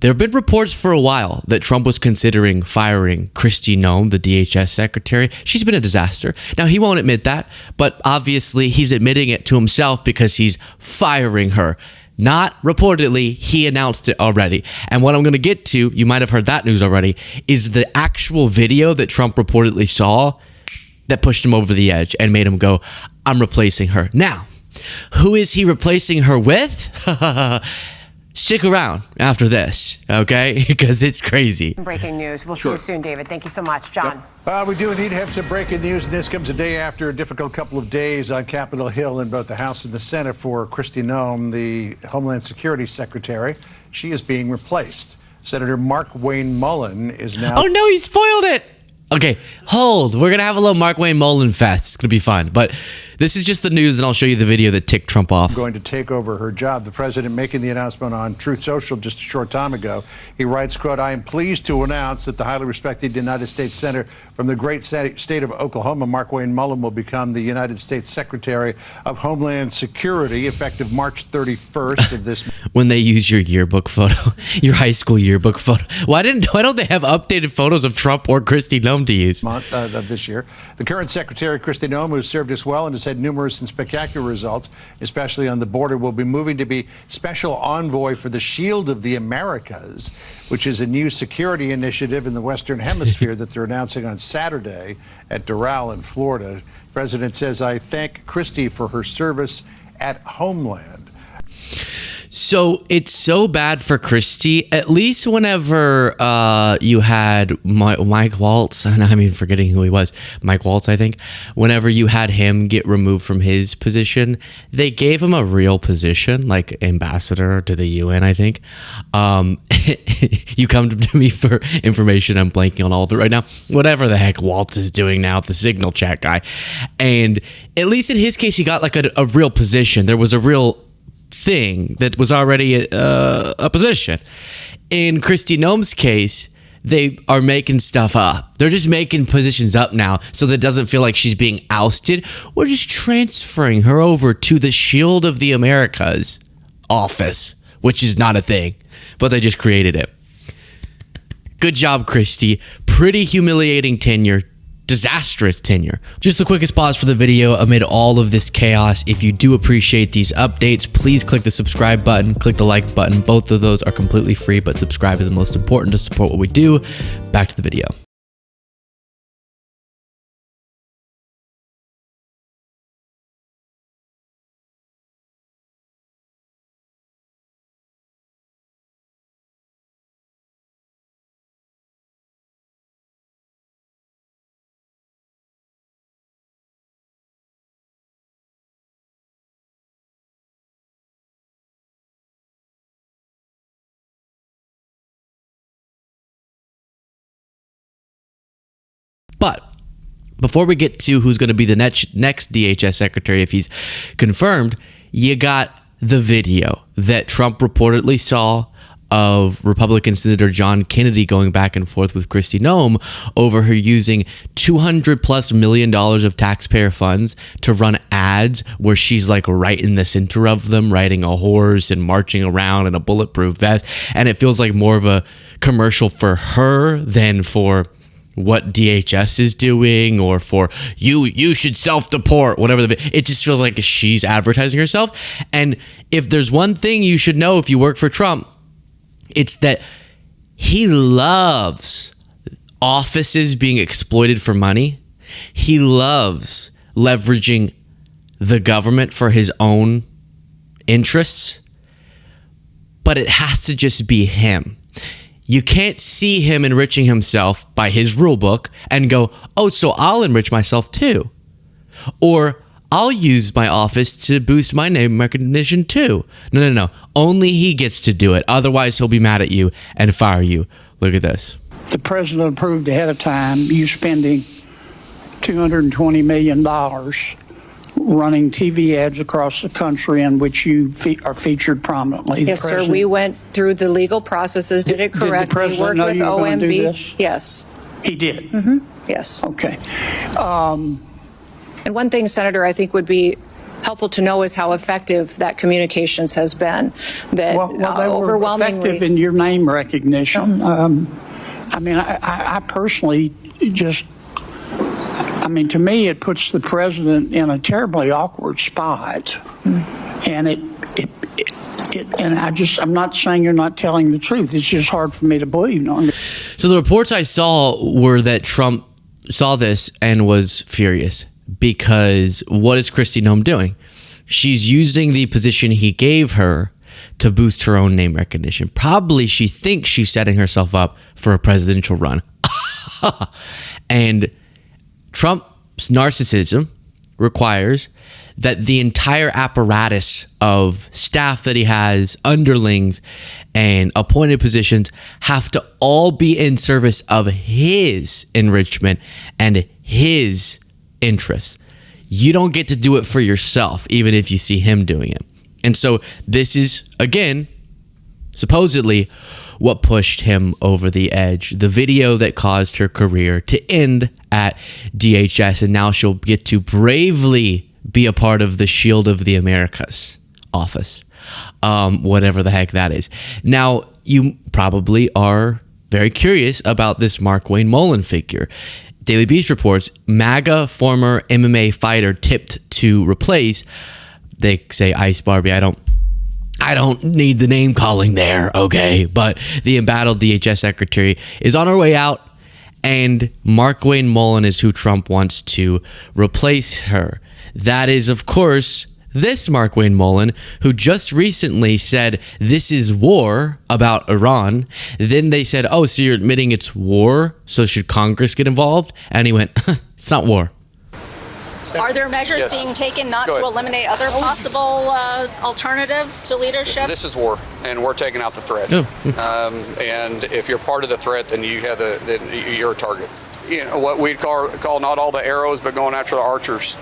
There have been reports for a while that Trump was considering firing Kristi Noem, the DHS Secretary. She's been a disaster. Now, he won't admit that, but obviously he's admitting it to himself because he's firing her. Not reportedly, he announced it already. And what I'm going to get to, you might have heard that news already, is the actual video that Trump reportedly saw that pushed him over the edge and made him go, I'm replacing her. Now, who is he replacing her with? Stick around after this, okay? Because it's crazy. Breaking news. We'll see you soon, David. Thank you so much. John. We do indeed have some breaking news, and this comes a day after a difficult couple of days on Capitol Hill in both the House and the Senate for Kristi Noem, the Homeland Security Secretary. She is being replaced. Senator Markwayne Mullin is now... Oh, no, he spoiled it! Okay, hold. We're going to have a little Markwayne Mullin fest. It's going to be fun. But this is just the news, and I'll show you the video that ticked Trump off. Going to take over her job. The president making the announcement on Truth Social just a short time ago. He writes, quote, I am pleased to announce that the highly respected United States Senator from the great state of Oklahoma, Markwayne Mullin, will become the United States Secretary of Homeland Security effective March 31st of this When they use your yearbook photo, your high school yearbook photo. Why don't they have updated photos of Trump or Kristi Noem to use? Month of this year. The current Secretary, Kristi Noem, who has served us well and has had numerous and spectacular results, especially on the border, will be moving to be special envoy for the Shield of the Americas, which is a new security initiative in the Western Hemisphere that they're announcing on Saturday at Doral in Florida. The president says, I thank Kristi for her service at Homeland. So it's so bad for Kristi. At least whenever you had Mike Waltz, and I'm even forgetting who he was, Mike Waltz, I think. Whenever you had him get removed from his position, they gave him a real position, like ambassador to the UN, I think. You come to me for information. I'm blanking on all of it right now. Whatever the heck Waltz is doing now, the signal chat guy. And at least in his case, he got like a real position. There was a real thing that was already a position. In Kristi Noem's case, they are making stuff up. They're just making positions up now so that it doesn't feel like she's being ousted. We're just transferring her over to the Shield of the Americas office, which is not a thing, but they just created it. Good job, Kristi. Pretty humiliating tenure. Disastrous tenure. Just the quickest pause for the video amid all of this chaos. If you do appreciate these updates, please click the subscribe button, click the like button. Both of those are completely free, but subscribe is the most important to support what we do. Back to the video. But before we get to who's going to be the next DHS secretary, if he's confirmed, you got the video that Trump reportedly saw of Republican Senator John Kennedy going back and forth with Kristi Noem over her using $200+ million of taxpayer funds to run ads where she's like right in the center of them, riding a horse and marching around in a bulletproof vest. And it feels like more of a commercial for her than for what DHS is doing, or for you should self-deport, whatever. It just feels like she's advertising herself. And if there's one thing you should know if you work for Trump, it's that he loves offices being exploited for money. He loves leveraging the government for his own interests. But it has to just be him. You can't see him enriching himself by his rule book and go, oh, so I'll enrich myself too. Or I'll use my office to boost my name recognition too. No. Only he gets to do it. Otherwise, he'll be mad at you and fire you. Look at this. The president approved ahead of time you spending $220 million running TV ads across the country in which you are featured prominently. Yes, sir. We went through the legal processes, did it correctly. Did the president know you were going to do this? Yes. He did? Mm-hmm. Yes. Okay. And one thing, Senator, I think would be helpful to know is how effective that communications has been. That Well, they were overwhelmingly effective in your name recognition. I mean, I personally just, I mean, to me, it puts the president in a terribly awkward spot. And I'm not saying you're not telling the truth. It's just hard for me to believe. So the reports I saw were that Trump saw this and was furious because what is Kristi Noem doing? She's using the position he gave her to boost her own name recognition. Probably she thinks she's setting herself up for a presidential run. And Trump's narcissism requires that the entire apparatus of staff that he has, underlings, and appointed positions have to all be in service of his enrichment and his interests. You don't get to do it for yourself, even if you see him doing it. And so this is, again, supposedly what pushed him over the edge. The video that caused her career to end at DHS, and now she'll get to bravely be a part of the Shield of the Americas office, whatever the heck that is. Now, you probably are very curious about this Markwayne Mullin figure. Daily Beast reports MAGA former MMA fighter tipped to replace, they say Ice Barbie. I don't need the name calling there, okay? But the embattled DHS Secretary is on her way out, and Markwayne Mullin is who Trump wants to replace her. That is, of course, this Markwayne Mullin, who just recently said this is war about Iran. Then they said, oh, so you're admitting it's war, so should Congress get involved? And he went, it's not war. Are there measures being taken not to eliminate other possible alternatives to leadership? This is war, and we're taking out the threat. And if you're part of the threat, then you're a target. You know what we'd call not all the arrows, but going after the archers.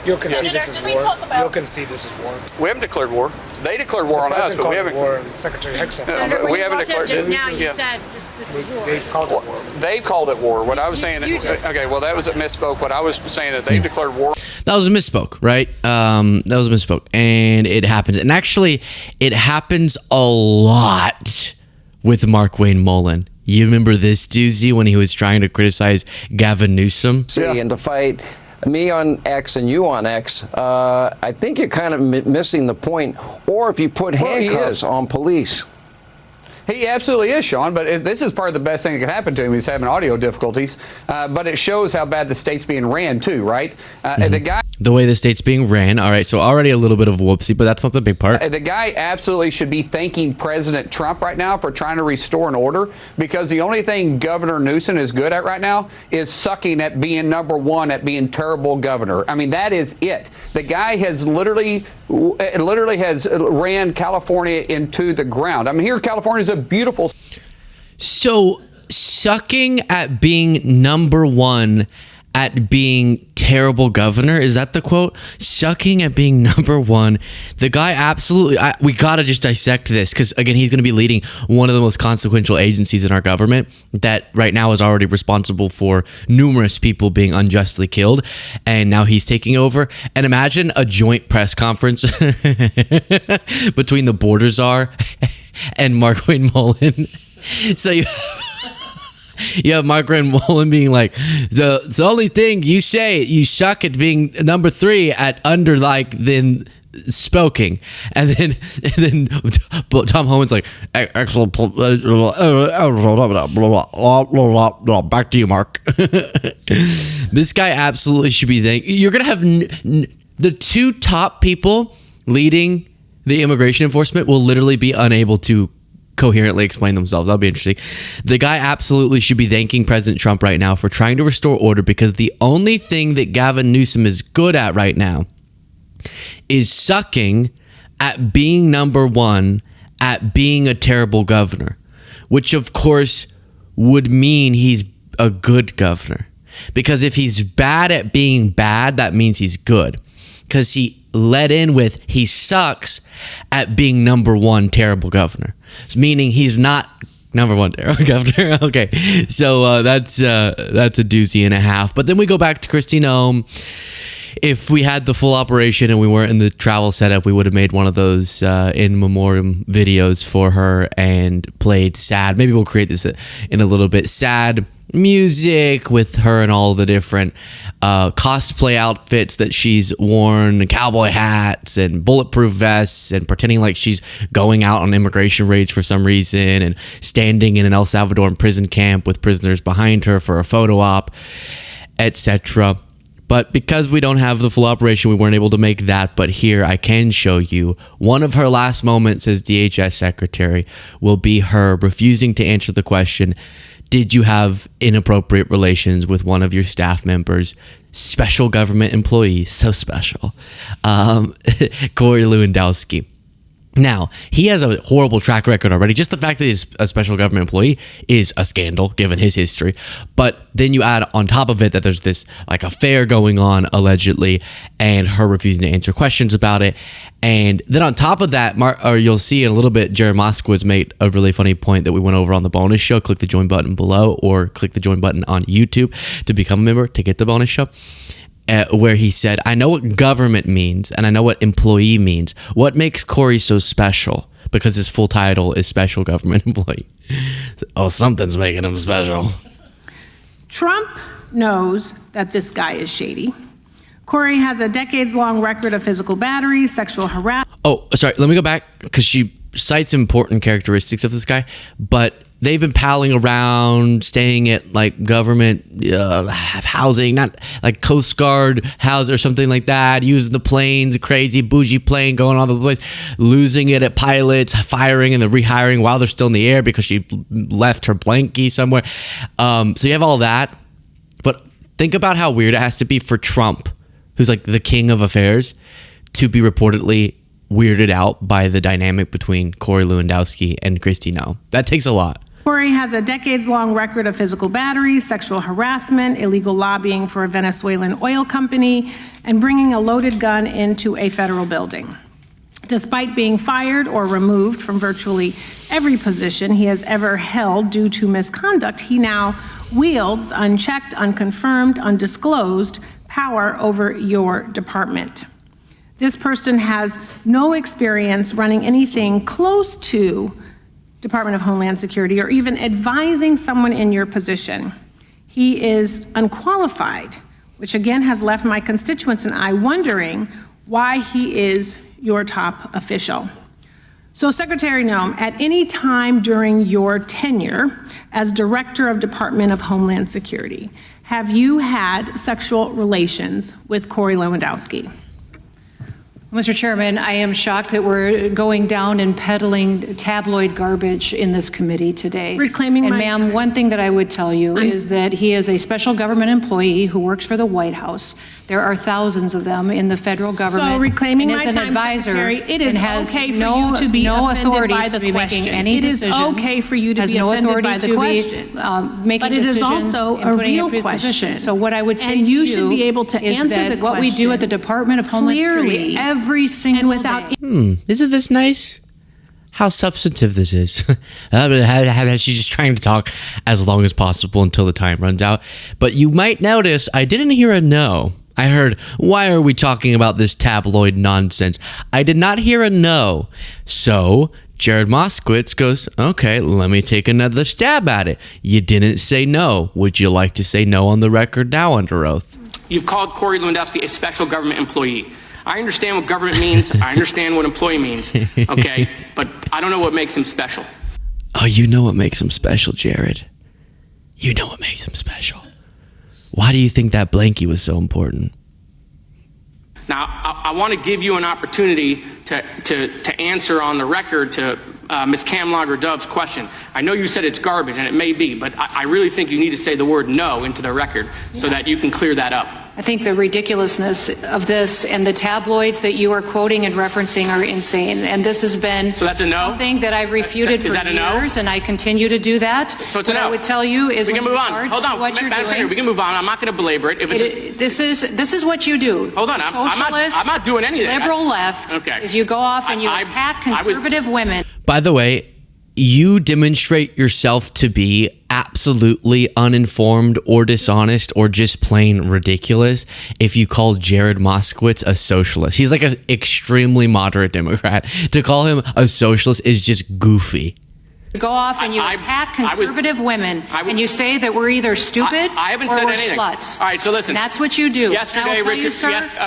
You'll concede this is war. You'll concede this is war. We haven't declared war. They declared war on us, but we haven't. War, and Secretary Hicks said we haven't declared. Just now, you said this is war. They've called it war. They've called it war. What I was saying. Okay, well that was a misspoke. What I was saying that they've declared war. That was a misspoke, right? That was a misspoke, and it happens. And actually, it happens a lot with Markwayne Mullin. You remember this doozy when he was trying to criticize Gavin Newsom? And to fight me on X and you on X, I think you're kind of missing the point. Or if you put handcuffs on police. He absolutely is, Sean, but this is part of the best thing that could happen to him. He's having audio difficulties, but it shows how bad the state's being ran, too, right? The way the state's being ran. All right, so already a little bit of a whoopsie, but that's not the big part. The guy absolutely should be thanking President Trump right now for trying to restore an order, because the only thing Governor Newsom is good at right now is sucking at being number one, at being terrible governor. I mean, that is it. The guy has literally has ran California into the ground. I mean, here California's a beautiful. So sucking at being number one at being terrible governor, is that the quote? Sucking at being number one. The guy absolutely, we got to just dissect this, because again, he's going to be leading one of the most consequential agencies in our government that right now is already responsible for numerous people being unjustly killed, and now he's taking over. And imagine a joint press conference between the border czar and Markwayne Mullin. So you have Markwayne Mullin being like, the only thing you say, you suck at being number three at under then spoking. And then Tom Homan's like, excellent, back to you, Mark. This guy absolutely should be you're going to have the two top people leading the immigration enforcement will literally be unable to coherently explain themselves. That'll be interesting. The guy absolutely should be thanking President Trump right now for trying to restore order, because the only thing that Gavin Newsom is good at right now is sucking at being number one, at being a terrible governor, which of course would mean he's a good governor. Because if he's bad at being bad, that means he's good. Because he led in with he sucks at being number one terrible governor, meaning he's not number one terrible governor. Okay, so that's a doozy and a half. But then we go back to Kristi Noem. if we had the full operation and we weren't in the travel setup, we would have made one of those in memoriam videos for her and played sad. Maybe we'll create this in a little bit. Sad music with her and all the different cosplay outfits that she's worn, cowboy hats and bulletproof vests, and pretending like she's going out on immigration raids for some reason, and standing in an El Salvadoran prison camp with prisoners behind her for a photo op, etc. But because we don't have the full operation, we weren't able to make that. But here I can show you one of her last moments as DHS Secretary will be her refusing to answer the question, did you have inappropriate relations with one of your staff members, special government employee, so special, Corey Lewandowski. Now, he has a horrible track record already. Just the fact that he's a special government employee is a scandal, given his history. But then you add on top of it that there's this like affair going on, allegedly, and her refusing to answer questions about it. And then on top of that, you'll see in a little bit, Jared Moskowitz made a really funny point that we went over on the bonus show. Click the join button below or click the join button on YouTube to become a member to get the bonus show. Where he said, I know what government means and I know what employee means. What makes Corey so special? Because his full title is special government employee. Oh, something's making him special. Trump knows that this guy is shady. Corey has a decades-long record of physical battery, sexual harassment. Oh, sorry, let me go back because she cites important characteristics of this guy, but they've been palling around, staying at like government housing, not like Coast Guard house or something like that, using the planes, a crazy bougie plane going all over the place, losing it at pilots, firing and then rehiring while they're still in the air because she left her blankie somewhere. So you have all that. But think about how weird it has to be for Trump, who's like the king of affairs, to be reportedly weirded out by the dynamic between Corey Lewandowski and Kristi Noem. That takes a lot. Corey has a decades-long record of physical battery, sexual harassment, illegal lobbying for a Venezuelan oil company, and bringing a loaded gun into a federal building. Despite being fired or removed from virtually every position he has ever held due to misconduct, he now wields unchecked, unconfirmed, undisclosed power over your department. This person has no experience running anything close to Department of Homeland Security or even advising someone in your position. He is unqualified, which again has left my constituents and I wondering why he is your top official. So Secretary Noem, at any time during your tenure as Director of Department of Homeland Security, have you had sexual relations with Corey Lewandowski? Mr. Chairman, I am shocked that we're going down and peddling tabloid garbage in this committee today. Reclaiming and my ma'am, time. one thing that I would tell you is that he is a special government employee who works for the White House. There are thousands of them in the federal government. So reclaiming and my as an time, advisor, Secretary, it is okay for no, you to be no offended authority by to the be question. making any it is decisions. okay for you to has be no offended authority by the to question. be making but it is decisions also and a putting real up your question. position. So what I would say and to you should be able to is answer that the what we do at the Department of Homeland Security every single and without day. Isn't this nice? How substantive this is. She's just trying to talk as long as possible until the time runs out. But you might notice I didn't hear a no. I heard, why are we talking about this tabloid nonsense? I did not hear a no. So Jared Moskowitz goes, okay, let me take another stab at it. You didn't say no. Would you like to say no on the record now under oath? You've called Corey Lewandowski a special government employee. I understand what government means. I understand what employee means. Okay, but I don't know what makes him special. Oh, you know what makes him special, Jared. You know what makes him special. Why do you think that blankie was so important? Now, I want to give you an opportunity to answer on the record to Ms. Kamlager-Dove's question. I know you said it's garbage, and it may be, but I really think you need to say the word no into the record so that you can clear that up. I think the ridiculousness of this and the tabloids that you are quoting and referencing are insane. And this has been so that's a no? Something that I've refuted for years, and I continue to do that. So it's a no. What I would tell you is we can move on. Hold on. What you're doing, we can move on. I'm not going to belabor it. If it's this is what you do. Hold on. I'm not doing anything. Liberal left. Okay. Is you go off and you attack conservative women. By the way, you demonstrate yourself to be absolutely uninformed or dishonest or just plain ridiculous if you call Jared Moskowitz a socialist. He's like an extremely moderate Democrat. To call him a socialist is just goofy. Go off and you attack conservative women, and you say that we're either stupid I haven't or said we're anything. sluts. All right, so listen. And that's what you do. Yesterday, Richard,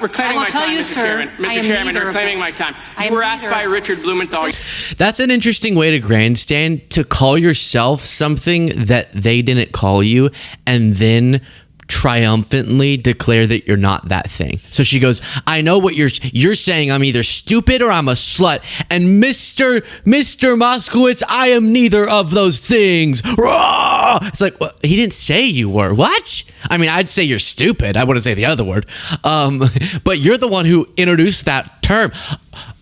reclaiming my time, Mr. Chairman. Mr. Chairman, reclaiming my time. You were asked by Richard Blumenthal. That's an interesting way to grandstand, to call yourself something that they didn't call you, and then triumphantly declare that you're not that thing. So she goes, I know what you're saying. I'm either stupid or I'm a slut. And Mr. Moskowitz, I am neither of those things. Rawr! It's like, well, he didn't say you were. What? I mean, I'd say you're stupid. I wouldn't say the other word. But you're the one who introduced that term.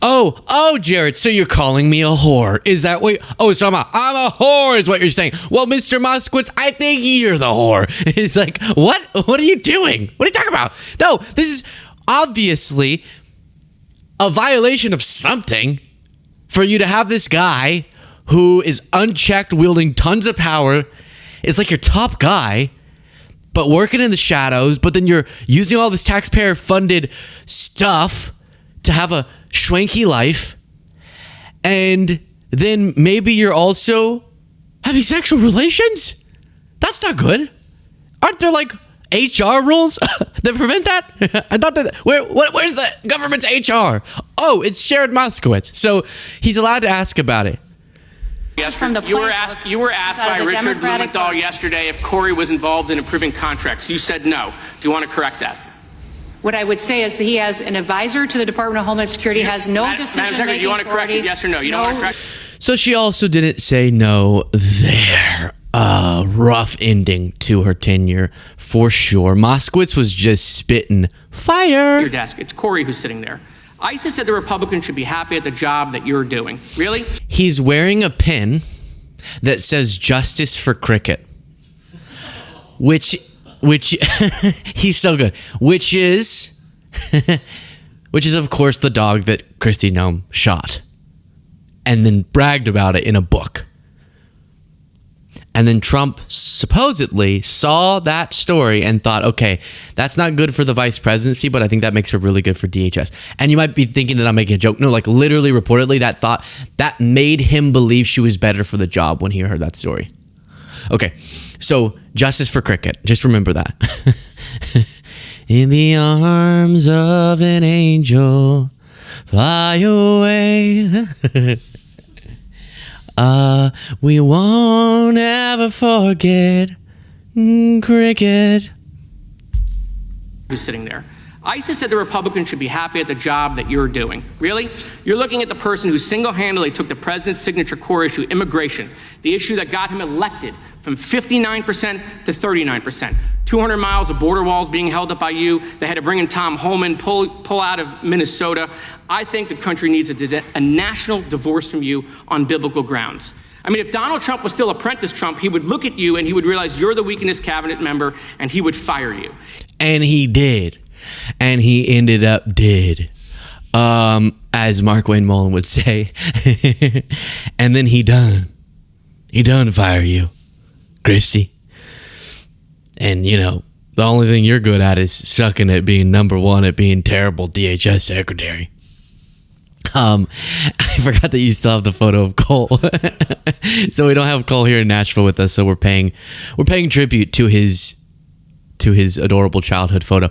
Oh, Jared, so you're calling me a whore. Is that what? So I'm a whore is what you're saying. Well, Mr. Moskowitz, I think you're the whore. It's like, what? What are you doing? What are you talking about? No, this is obviously a violation of something for you to have this guy who is unchecked, wielding tons of power, is like your top guy, but working in the shadows, but then you're using all this taxpayer-funded stuff to have a schwanky life, and then maybe you're also having sexual relations? That's not good. Aren't there like HR rules that prevent that? I thought that where's the government's HR? Oh, it's Jared Moskowitz, so he's allowed to ask about it. You were asked by Richard Blumenthal yesterday if Corey was involved in approving contracts. You said no. Do you want to correct that? What I would say is that he has an advisor to the Department of Homeland Security, has no decision-making Madam Secretary, do you want to correct it, yes or no? You don't want to correct? So she also didn't say no there. Rough ending to her tenure, for sure. Moskowitz was just spitting fire. Your desk. It's Corey who's sitting there. ISIS said the Republicans should be happy at the job that you're doing. Really? He's wearing a pin that says "Justice for Cricket," which he's so good. Which is of course the dog that Kristi Noem shot, and then bragged about it in a book. And then Trump supposedly saw that story and thought, okay, that's not good for the vice presidency, but I think that makes her really good for DHS. And you might be thinking that I'm making a joke. No, like literally, reportedly, that made him believe she was better for the job when he heard that story. Okay, so justice for cricket. Just remember that. In the arms of an angel, fly away. We won't ever forget cricket. Who's sitting there? ISIS said the Republicans should be happy at the job that you're doing. Really? You're looking at the person who single-handedly took the president's signature core issue, immigration, the issue that got him elected from 59% to 39%. 200 miles of border walls being held up by you. They had to bring in Tom Homan, pull out of Minnesota. I think the country needs a national divorce from you on biblical grounds. I mean, if Donald Trump was still Apprentice Trump, he would look at you and he would realize you're the weakest cabinet member and he would fire you. And he did. And he ended up dead. As Markwayne Mullin would say. And then he done fire you, Kristi. And, you know, the only thing you're good at is sucking at being number one at being terrible DHS Secretary. I forgot that you still have the photo of Cole. So we don't have Cole here in Nashville with us, so we're paying tribute to his adorable childhood photo.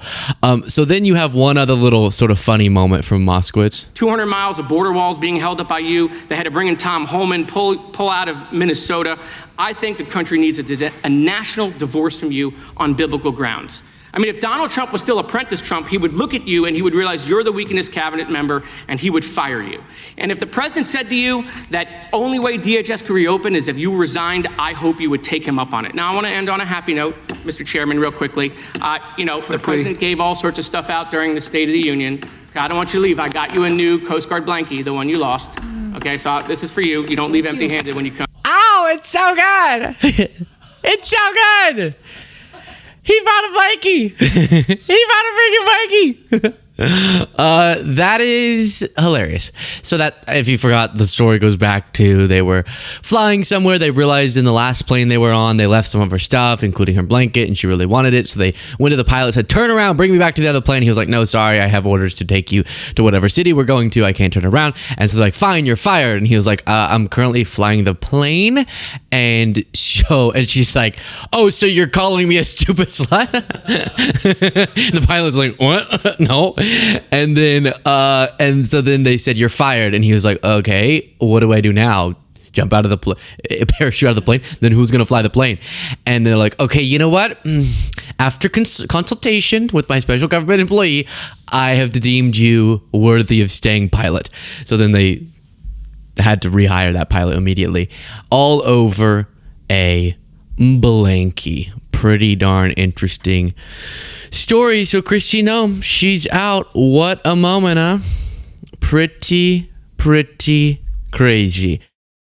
So then you have one other little sort of funny moment from Moskowitz. 200 miles of border walls being held up by you. They had to bring in Tom Homan, pull out of Minnesota. I think the country needs a national divorce from you on biblical grounds. I mean, if Donald Trump was still Apprentice Trump, he would look at you and he would realize you're the weakest cabinet member and he would fire you. And if the president said to you that only way DHS could reopen is if you resigned, I hope you would take him up on it. Now, I want to end on a happy note, Mr. Chairman, real quickly. The president gave all sorts of stuff out during the State of the Union. I don't want you to leave. I got you a new Coast Guard blankie, the one you lost. Okay, so this is for you. You don't leave empty-handed when you come. Oh, it's so good. It's so good. He bought a blankie. He bought a freaking blankie. That is hilarious. So that, if you forgot, the story goes back to they were flying somewhere. They realized in the last plane they were on, they left some of her stuff, including her blanket, and she really wanted it. So they went to the pilot, said, turn around, bring me back to the other plane. He was like, no, sorry, I have orders to take you to whatever city we're going to. I can't turn around. And so they're like, fine, you're fired. And he was like, I'm currently flying the plane. And she's like, oh, so you're calling me a stupid slut? The pilot's like, what? No. And then so then they said, you're fired. And he was like, okay, what do I do now? Jump out of the plane, parachute out of the plane. Then who's going to fly the plane? And they're like, okay, you know what? After consultation with my special government employee, I have deemed you worthy of staying pilot. So then they had to rehire that pilot immediately. All over a blankie. Pretty darn interesting story. So Kristi Noem, she's out. What a moment, huh? Pretty crazy.